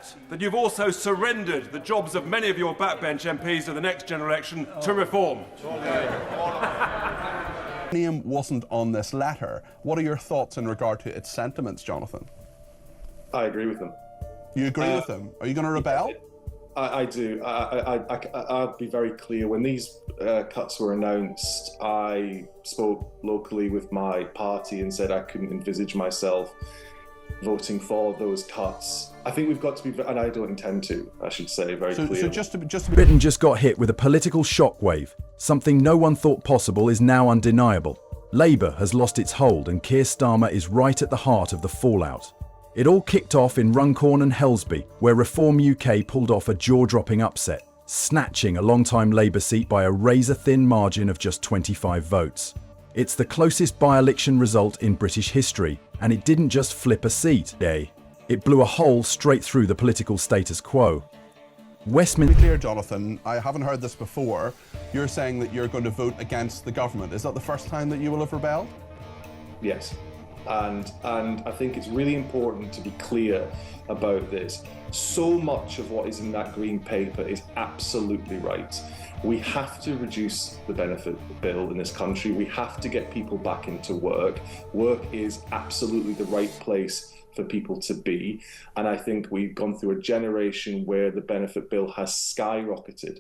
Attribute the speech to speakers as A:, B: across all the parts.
A: fact that you've also surrendered the jobs of many of your backbench MPs in the next general election to Reform.
B: Name wasn't on this letter. What are your thoughts in regard to its sentiments, Jonathan?
C: I agree with them.
B: You agree with them? Are you going to rebel?
C: I do. I'll be very clear. When these cuts were announced, I spoke locally with my party and said I couldn't envisage myself voting for those cuts. I think we've got to be, and I don't intend to, I should say, very clearly.
B: So just to be
D: Britain just got hit with a political shockwave. Something no one thought possible is now undeniable. Labour has lost its hold and Keir Starmer is right at the heart of the fallout. It all kicked off in Runcorn and Helsby, where Reform UK pulled off a jaw-dropping upset, snatching a long-time Labour seat by a razor-thin margin of just 25 votes. It's the closest by-election result in British history, and it didn't just flip a seat, it blew a hole straight through the political status quo.
B: To be clear, Jonathan, I haven't heard this before. You're saying that you're going to vote against the government. Is that the first time that you will have rebelled?
C: Yes. And I think it's really important to be clear about this. So much of what is in that green paper is absolutely right. We have to reduce the benefit bill in this country. We have to get people back into work. Work is absolutely the right place for people to be. And I think we've gone through a generation where the benefit bill has skyrocketed.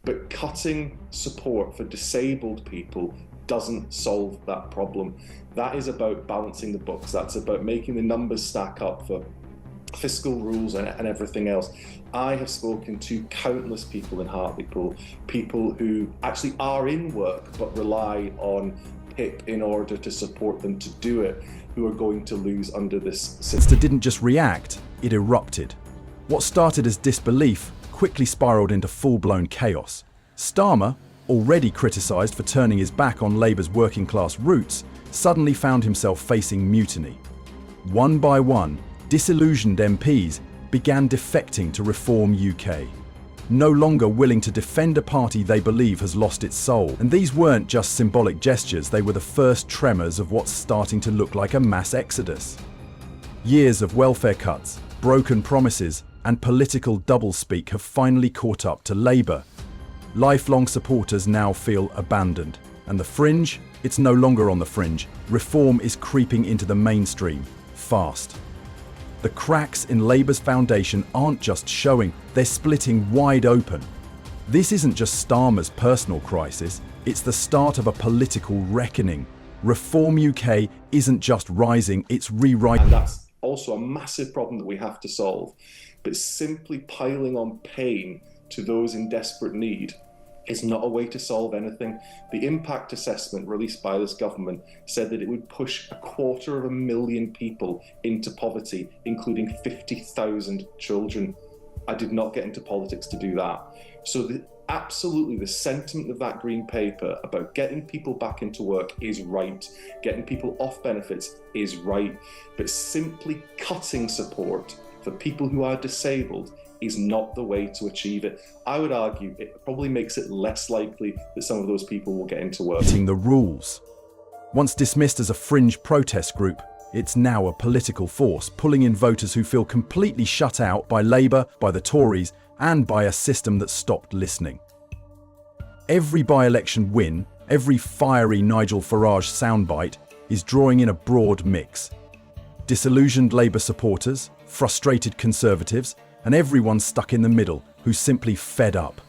C: But cutting support for disabled people doesn't solve that problem. That is about balancing the books. That's about making the numbers stack up for fiscal rules and everything else. I have spoken to countless people in Hartlepool, people who actually are in work but rely on PIP in order to support them to do it, who are going to lose under this system.
D: It didn't just react, it erupted. What started as disbelief quickly spiralled into full-blown chaos. Starmer, already criticised for turning his back on Labour's working-class roots, suddenly found himself facing mutiny. One by one, disillusioned MPs began defecting to Reform UK, no longer willing to defend a party they believe has lost its soul. And these weren't just symbolic gestures, they were the first tremors of what's starting to look like a mass exodus. Years of welfare cuts, broken promises, and political doublespeak have finally caught up to Labour. Lifelong supporters now feel abandoned. And the fringe? It's no longer on the fringe. Reform is creeping into the mainstream, fast. The cracks in Labour's foundation aren't just showing, they're splitting wide open. This isn't just Starmer's personal crisis, it's the start of a political reckoning. Reform UK isn't just rising, it's rewriting.
C: And that's also a massive problem that we have to solve. But simply piling on pain to those in desperate need is not a way to solve anything. The impact assessment released by this government said that it would push 250,000 people into poverty, including 50,000 children. I did not get into politics to do that. So absolutely the sentiment of that green paper about getting people back into work is right. Getting people off benefits is right. But simply cutting support for people who are disabled is not the way to achieve it. I would argue it probably makes it less likely that some of those people will get into work.
D: The rules. Once dismissed as a fringe protest group, it's now a political force, pulling in voters who feel completely shut out by Labour, by the Tories, and by a system that stopped listening. Every by-election win, every fiery Nigel Farage soundbite is drawing in a broad mix. Disillusioned Labour supporters, frustrated Conservatives, and everyone stuck in the middle who's simply fed up.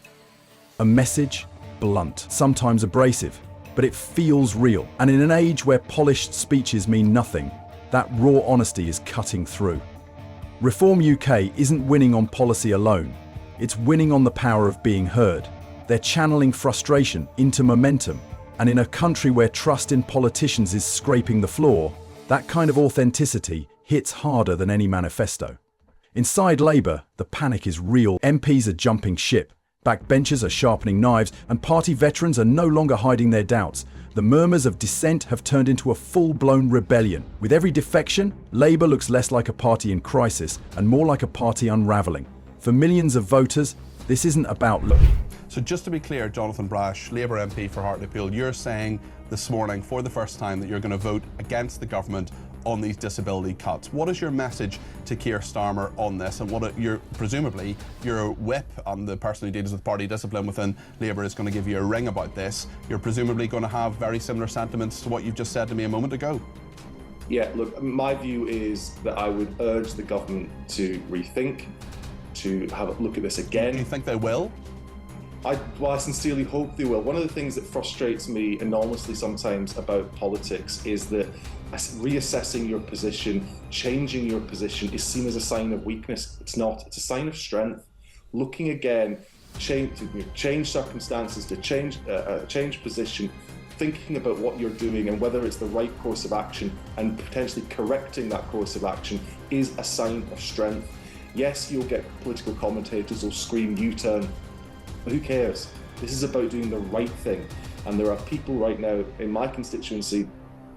D: A message, blunt, sometimes abrasive, but it feels real. And in an age where polished speeches mean nothing, that raw honesty is cutting through. Reform UK isn't winning on policy alone, it's winning on the power of being heard. They're channeling frustration into momentum, and in a country where trust in politicians is scraping the floor, that kind of authenticity hits harder than any manifesto. Inside Labour, the panic is real. MPs are jumping ship, backbenchers are sharpening knives, and party veterans are no longer hiding their doubts. The murmurs of dissent have turned into a full-blown rebellion. With every defection, Labour looks less like a party in crisis and more like a party unravelling. For millions of voters, this isn't about luck.
B: So just to be clear, Jonathan Brash, Labour MP for Hartlepool, you're saying this morning for the first time that you're going to vote against the government on these disability cuts. What is your message to Keir Starmer on this, and what presumably your whip and the person who deals with party discipline within Labour is going to give you a ring about this? You're presumably going to have very similar sentiments to what you've just said to me a moment ago.
C: Yeah, look, my view is that I would urge the government to rethink, to have a look at this again.
B: Do you think they will?
C: I sincerely hope they will. One of the things that frustrates me enormously sometimes about politics is that reassessing your position, changing your position is seen as a sign of weakness. It's not. It's a sign of strength. Looking again, change circumstances, to change position, thinking about what you're doing and whether it's the right course of action and potentially correcting that course of action is a sign of strength. Yes, you'll get political commentators who'll scream U-turn, but who cares? This is about doing the right thing. And there are people right now in my constituency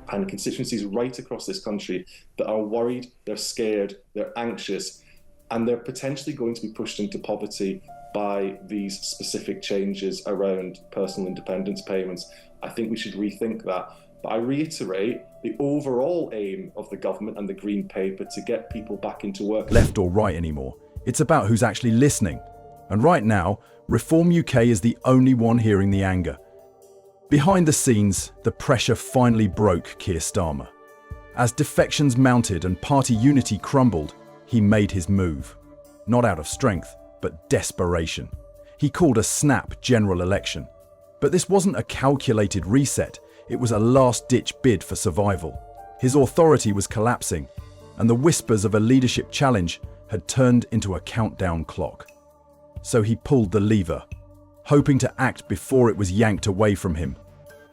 C: and constituencies right across this country that are worried, they're scared, they're anxious, and they're potentially going to be pushed into poverty by these specific changes around personal independence payments. I think we should rethink that. But I reiterate the overall aim of the government and the Green Paper to get people back into work.
D: Left or right anymore. It's about who's actually listening. And right now, Reform UK is the only one hearing the anger. Behind the scenes, the pressure finally broke Keir Starmer. As defections mounted and party unity crumbled, he made his move. Not out of strength, but desperation. He called a snap general election. But this wasn't a calculated reset, it was a last-ditch bid for survival. His authority was collapsing, and the whispers of a leadership challenge had turned into a countdown clock. So he pulled the lever, hoping to act before it was yanked away from him.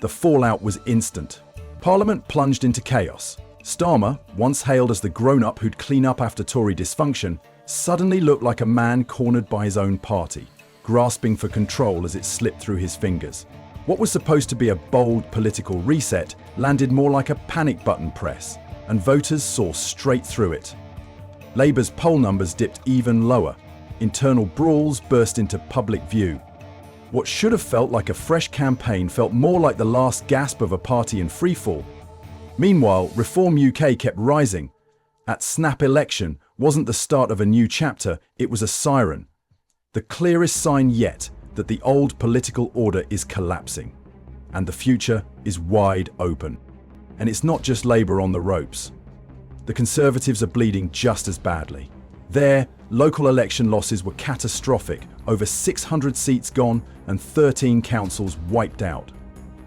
D: The fallout was instant. Parliament plunged into chaos. Starmer, once hailed as the grown-up who'd clean up after Tory dysfunction, suddenly looked like a man cornered by his own party, grasping for control as it slipped through his fingers. What was supposed to be a bold political reset landed more like a panic button press, and voters saw straight through it. Labour's poll numbers dipped even lower. Internal brawls burst into public view. What should have felt like a fresh campaign felt more like the last gasp of a party in freefall. Meanwhile, Reform UK kept rising. At snap election wasn't the start of a new chapter, it was a siren. The clearest sign yet that the old political order is collapsing. And the future is wide open. And it's not just Labour on the ropes. The Conservatives are bleeding just as badly. There, local election losses were catastrophic, over 600 seats gone and 13 councils wiped out.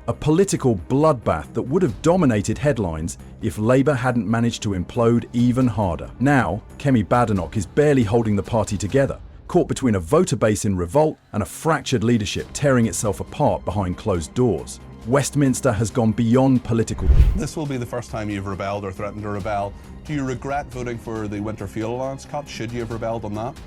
D: A political bloodbath that would have dominated headlines if Labour hadn't managed to implode even harder. Now, Kemi Badenoch is barely holding the party together, caught between a voter base in revolt and a fractured leadership tearing itself apart behind closed doors. Westminster has gone beyond political.
B: This will be the first time you've rebelled or threatened to rebel. Do you regret voting for the winter fuel allowance cut? Should you have rebelled on that?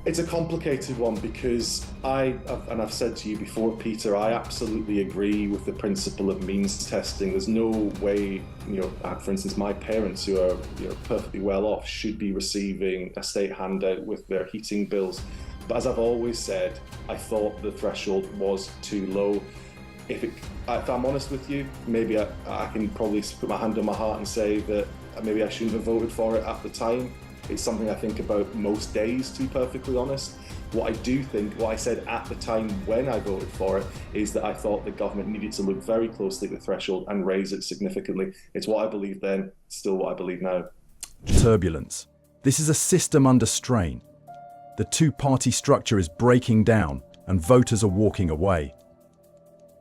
C: It's a complicated one because I've said to you before, Peter, I absolutely agree with the principle of means testing. There's no way, for instance, my parents who are perfectly well off should be receiving a state handout with their heating bills. But as I've always said, I thought the threshold was too low. If I'm honest with you, maybe I can probably put my hand on my heart and say that maybe I shouldn't have voted for it at the time. It's something I think about most days, to be perfectly honest. What I do think, what I said at the time when I voted for it, is that I thought the government needed to look very closely at the threshold and raise it significantly. It's what I believed then, still what I believe now.
D: Turbulence. This is a system under strain. The two-party structure is breaking down and voters are walking away.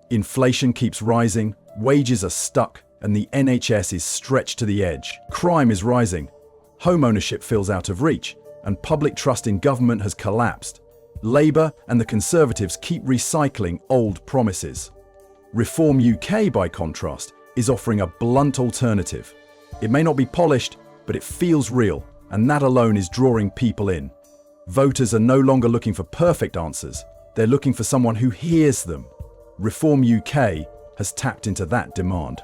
D: Inflation keeps rising, wages are stuck, and the NHS is stretched to the edge. Crime is rising. Home ownership feels out of reach, and public trust in government has collapsed. Labour and the Conservatives keep recycling old promises. Reform UK, by contrast, is offering a blunt alternative. It may not be polished, but it feels real, and that alone is drawing people in. Voters are no longer looking for perfect answers, they're looking for someone who hears them. Reform UK has tapped into that demand.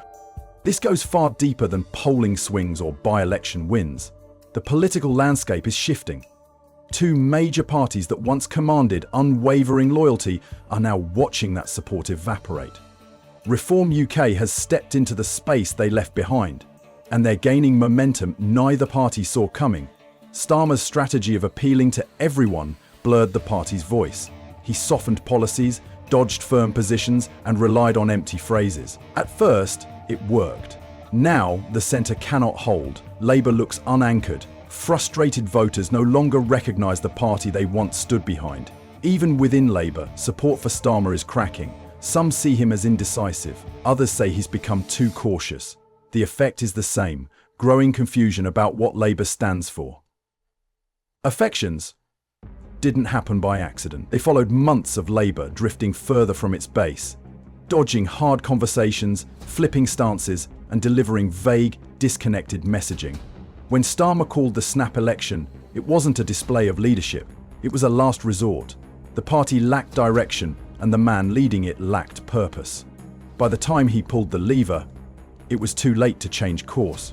D: This goes far deeper than polling swings or by-election wins. The political landscape is shifting. Two major parties that once commanded unwavering loyalty are now watching that support evaporate. Reform UK has stepped into the space they left behind. and they're gaining momentum neither party saw coming. Starmer's strategy of appealing to everyone blurred the party's voice. He softened policies, dodged firm positions, and relied on empty phrases. At first, it worked. Now, the centre cannot hold. Labour looks unanchored. Frustrated voters no longer recognise the party they once stood behind. Even within Labour, support for Starmer is cracking. Some see him as indecisive. Others say he's become too cautious. The effect is the same, growing confusion about what Labour stands for. Affections didn't happen by accident. They followed months of Labour drifting further from its base, dodging hard conversations, flipping stances, and delivering vague, disconnected messaging. When Starmer called the snap election, it wasn't a display of leadership. It was a last resort. The party lacked direction, and the man leading it lacked purpose. By the time he pulled the lever, it was too late to change course.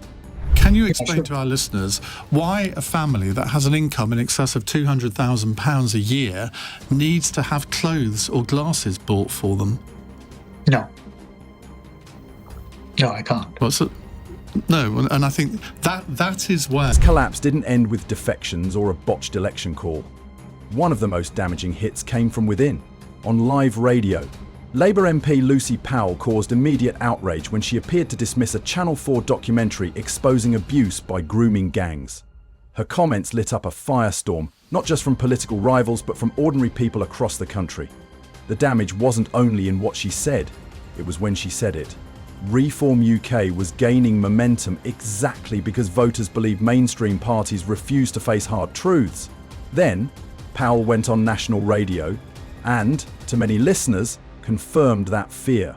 E: Can you explain to our listeners why a family that has an income in excess of £200,000 a year needs to have clothes or glasses bought for them?
F: No, I can't.
E: What's it? No, and I think that is where...
D: This collapse didn't end with defections or a botched election call. One of the most damaging hits came from within. On live radio, Labour MP Lucy Powell caused immediate outrage when she appeared to dismiss a Channel 4 documentary exposing abuse by grooming gangs. Her comments lit up a firestorm, not just from political rivals but from ordinary people across the country. The damage wasn't only in what she said, it was when she said it. Reform UK was gaining momentum exactly because voters believed mainstream parties refused to face hard truths. Then, Powell went on national radio and, to many listeners, confirmed that fear.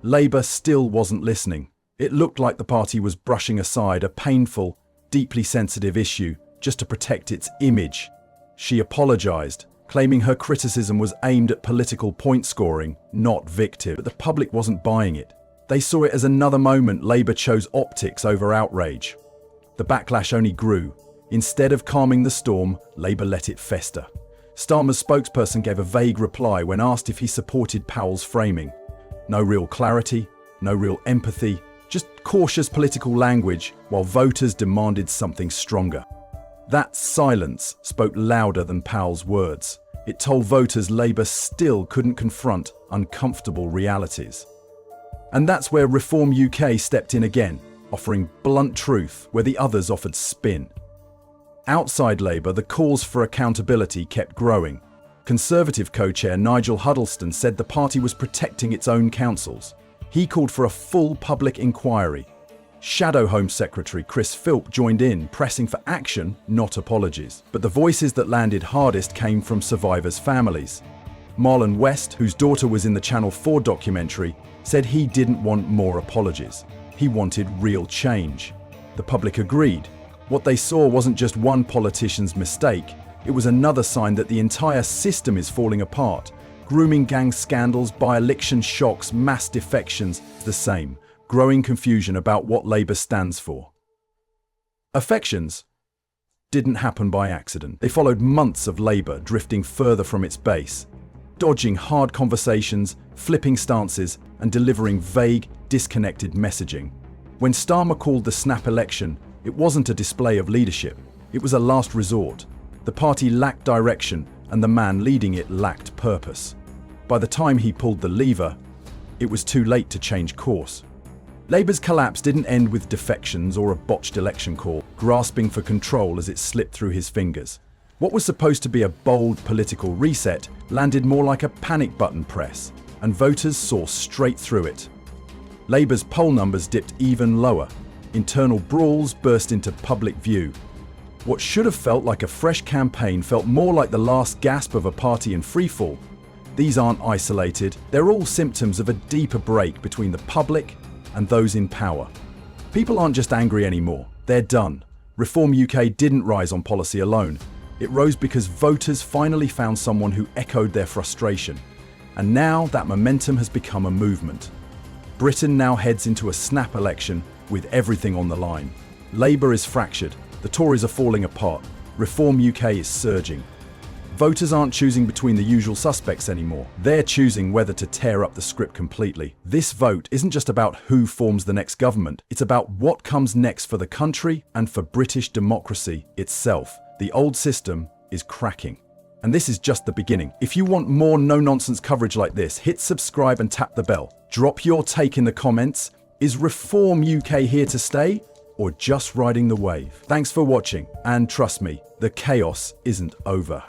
D: Labour still wasn't listening. It looked like the party was brushing aside a painful, deeply sensitive issue just to protect its image. She apologised, claiming her criticism was aimed at political point scoring, not victim. But the public wasn't buying it. They saw it as another moment Labour chose optics over outrage. The backlash only grew. Instead of calming the storm, Labour let it fester. Starmer's spokesperson gave a vague reply when asked if he supported Powell's framing. No real clarity, no real empathy, just cautious political language while voters demanded something stronger. That silence spoke louder than Powell's words. It told voters Labour still couldn't confront uncomfortable realities. And that's where Reform UK stepped in again, offering blunt truth where the others offered spin. Outside Labour, the calls for accountability kept growing. Conservative co-chair Nigel Huddleston said the party was protecting its own councils. He called for a full public inquiry. Shadow Home Secretary Chris Philp joined in, pressing for action, not apologies. But the voices that landed hardest came from survivors' families. Marlon West, whose daughter was in the Channel 4 documentary, said he didn't want more apologies. He wanted real change. The public agreed. What they saw wasn't just one politician's mistake, it was another sign that the entire system is falling apart. Grooming gang scandals, by-election shocks, mass defections, the same. Growing confusion about what Labour stands for. Affections didn't happen by accident. They followed months of Labour drifting further from its base, dodging hard conversations, flipping stances, and delivering vague, disconnected messaging. When Starmer called the snap election, it wasn't a display of leadership. It was a last resort. The party lacked direction, and the man leading it lacked purpose. By the time he pulled the lever, it was too late to change course. Labour's collapse didn't end with defections or a botched election call, grasping for control as it slipped through his fingers. What was supposed to be a bold political reset landed more like a panic button press, and voters saw straight through it. Labour's poll numbers dipped even lower. Internal brawls burst into public view. What should have felt like a fresh campaign felt more like the last gasp of a party in freefall. These aren't isolated, they're all symptoms of a deeper break between the public and those in power. People aren't just angry anymore, they're done. Reform UK didn't rise on policy alone. It rose because voters finally found someone who echoed their frustration. And now that momentum has become a movement. Britain now heads into a snap election with everything on the line. Labour is fractured, the Tories are falling apart, Reform UK is surging. Voters aren't choosing between the usual suspects anymore. They're choosing whether to tear up the script completely. This vote isn't just about who forms the next government. It's about what comes next for the country and for British democracy itself. The old system is cracking. And this is just the beginning. If you want more no-nonsense coverage like this, hit subscribe and tap the bell. Drop your take in the comments. Is Reform UK here to stay, or just riding the wave? Thanks for watching, and trust me, the chaos isn't over.